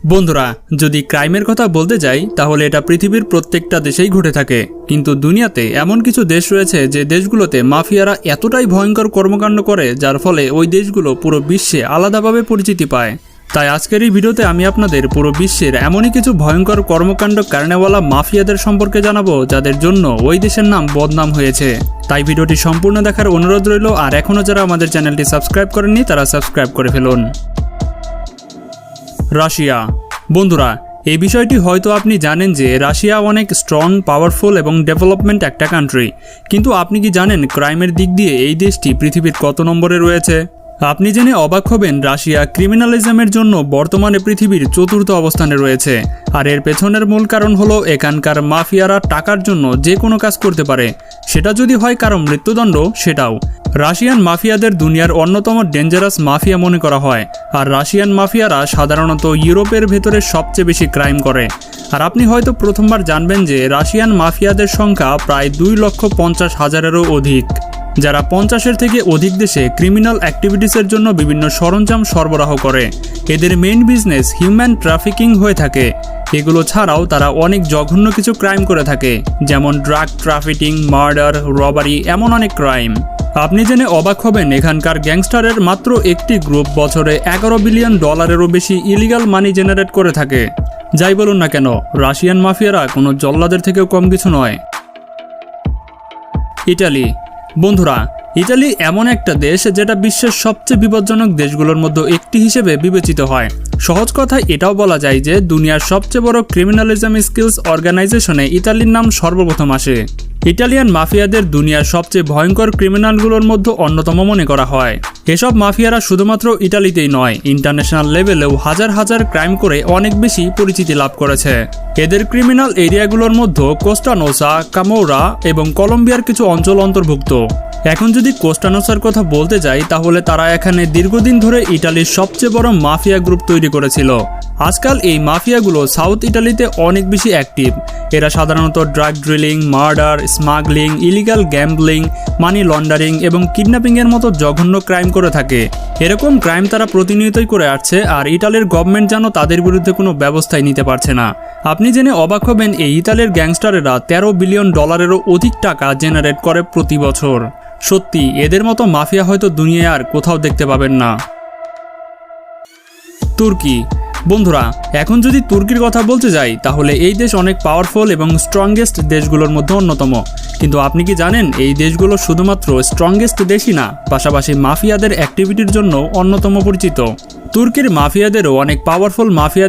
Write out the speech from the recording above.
বন্ধুরা, যদি ক্রাইমের কথা বলতে যাই তাহলে এটা পৃথিবীর প্রত্যেকটা দেশেই ঘটে থাকে। কিন্তু দুনিয়াতে এমন কিছু দেশ রয়েছে যে দেশগুলোতে মাফিয়ারা এতটাই ভয়ঙ্কর কর্মকাণ্ড করে যার ফলে ওই দেশগুলো পুরো বিশ্বে আলাদাভাবে পরিচিতি পায়। তাই আজকের এই ভিডিওতে আমি আপনাদের পুরো বিশ্বের এমনই কিছু ভয়ঙ্কর কর্মকাণ্ড কারণেওয়ালা মাফিয়াদের সম্পর্কে জানাবো যাদের জন্য ওই দেশের নাম বদনাম হয়েছে। তাই ভিডিওটি সম্পূর্ণ দেখার অনুরোধ রইল, আর এখনও যারা আমাদের চ্যানেলটি সাবস্ক্রাইব করেননি তারা সাবস্ক্রাইব করে ফেলুন। রাশিয়া। বন্ধুরা, এই বিষয়টি হয়তো আপনি জানেন যে রাশিয়া অনেক স্ট্রং, পাওয়ারফুল এবং ডেভেলপমেন্ট একটা কান্ট্রি। কিন্তু আপনি কি জানেন ক্রাইমের দিক দিয়ে এই দেশটি পৃথিবীর কত নম্বরে রয়েছে? আপনি জেনে অবাক হবেন, রাশিয়া ক্রিমিনালিজমের জন্য বর্তমানে পৃথিবীর ৪র্থ অবস্থানে রয়েছে। আর এর পেছনের মূল কারণ হলো এখানকার মাফিয়ারা টাকার জন্য যে কোনো কাজ করতে পারে, সেটা যদি হয় কারো মৃত্যুদণ্ড সেটাও। রাশিয়ান মাফিয়াদের দুনিয়ার অন্যতম ডেঞ্জারাস মাফিয়া মনে করা হয়। আর রাশিয়ান মাফিয়ারা সাধারণত ইউরোপের ভেতরে সবচেয়ে বেশি ক্রাইম করে। আর আপনি হয়তো প্রথমবার জানবেন যে রাশিয়ান মাফিয়াদের সংখ্যা প্রায় 2,50,000-এরও অধিক, যারা 50-এর থেকে অধিক দেশে ক্রিমিনাল অ্যাক্টিভিটিসের জন্য বিভিন্ন সরঞ্জাম সরবরাহ করে। এদের মেইন বিজনেস হিউম্যান ট্রাফিকিং হয়ে থাকে। এগুলো ছাড়াও তারা অনেক জঘন্য কিছু ক্রাইম করে থাকে, যেমন ড্রাগ ট্রাফিকিং, মার্ডার, রবারি, এমন অনেক ক্রাইম। আপনি জেনে অবাক হবেন এখানকার গ্যাংস্টারের মাত্র একটি গ্রুপ বছরে $11 বিলিয়ন বেশি ইলিগাল মানি জেনারেট করে থাকে। যাই বলুন না কেন, রাশিয়ান মাফিয়ারা কোনো জল্লাদের থেকেও কম কিছু নয়। ইটালি। বন্ধুরা, ইটালি এমন একটা দেশ যেটা বিশ্বের সবচেয়ে বিপজ্জনক দেশগুলোর মধ্যে একটি হিসেবে বিবেচিত হয়। সহজ কথায় এটাও বলা যায় যে দুনিয়ার সবচেয়ে বড় ক্রিমিনালিজম স্কিলস অর্গানাইজেশনে ইতালির নাম সর্বপ্রথম আসে। ইটালিয়ান মাফিয়াদের দুনিয়ার সবচেয়ে ভয়ঙ্কর ক্রিমিনালগুলোর মধ্যে অন্যতম মনে করা হয়। এসব মাফিয়ারা শুধুমাত্র ইটালিতেই নয়, ইন্টারন্যাশনাল লেভেলেও হাজার হাজার ক্রাইম করে অনেক বেশি পরিচিতি লাভ করেছে। এদের ক্রিমিনাল এরিয়াগুলোর মধ্যে কোস্টা নোসা, কামোরা এবং কলম্বিয়ার কিছু অঞ্চল অন্তর্ভুক্ত। এখন যদি কোস্টা নোসার কথা বলতে যাই তাহলে তারা এখানে দীর্ঘদিন ধরে ইটালির সবচেয়ে বড় মাফিয়া গ্রুপ তৈরি করেছিল। আজকাল এই মাফিয়াগুলো সাউথ ইটালিতে অনেক বেশি অ্যাক্টিভ। এরা সাধারণত drug dealing, murder, smuggling, illegal gambling, money laundering এবং কিডন্যাপিংয়ের মতো জঘন্য ক্রাইম করে থাকে। এরকম ক্রাইম তারা প্রতিনিয়তই করে আসছে, আর ইটালির গভর্নমেন্ট যেন তাদের বিরুদ্ধে কোনো ব্যবস্থাই নিতে পারছে না। আপনি জেনে অবাক হবেন এই ইতালির গ্যাংস্টারেরা $13 বিলিয়ন অধিক টাকা জেনারেট করে প্রতি বছর। সত্যি এদের মতো মাফিয়া হয়তো দুনিয়ায় আর কোথাও দেখতে পাবেন না। তুর্কি। বন্ধুরা, এখন যদি তুর্কির কথা বলতে যাই তাহলে এই দেশ অনেক পাওয়ারফুল এবং স্ট্রংগেস্ট দেশগুলোর মধ্যে অন্যতম। কিন্তু আপনি কি জানেন এই দেশগুলো শুধুমাত্র স্ট্রংগেস্ট দেশই না, পাশাপাশি মাফিয়াদের অ্যাক্টিভিটির জন্য অন্যতম পরিচিত। তুর্কির মাফিয়াদেরও অনেক পাওয়ারফুল মাফিয়া